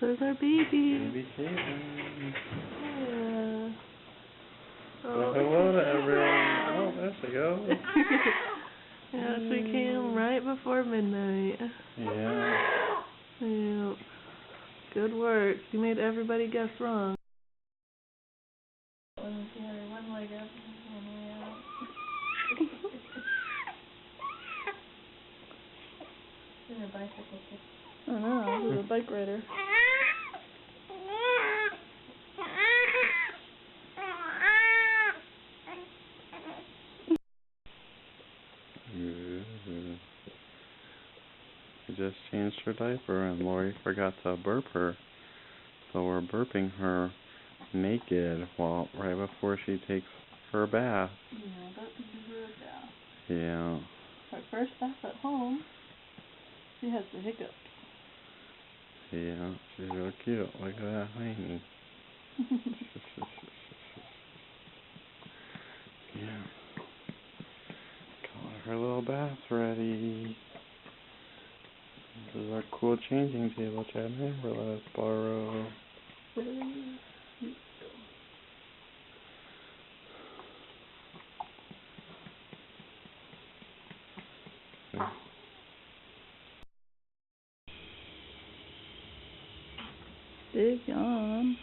There's our baby. Baby Caitlin. Yeah. Well, hello to everyone. Oh, there she goes. Yeah, she came right before midnight. Yeah. Yeah. Good work. You made everybody guess wrong. One leg up, one way out. In a bicycle kick. I know, who's a bike rider? We just changed her diaper and Lori forgot to burp her. So we're burping her naked right before she takes her bath. Yeah, burping her bath. Yeah. Her first bath at home. She has the hiccups. Yeah, she's real cute. Look at that hiney. Yeah. Got her little bath ready. This is our cool changing table Chad and Amber let us borrow. Big yawn.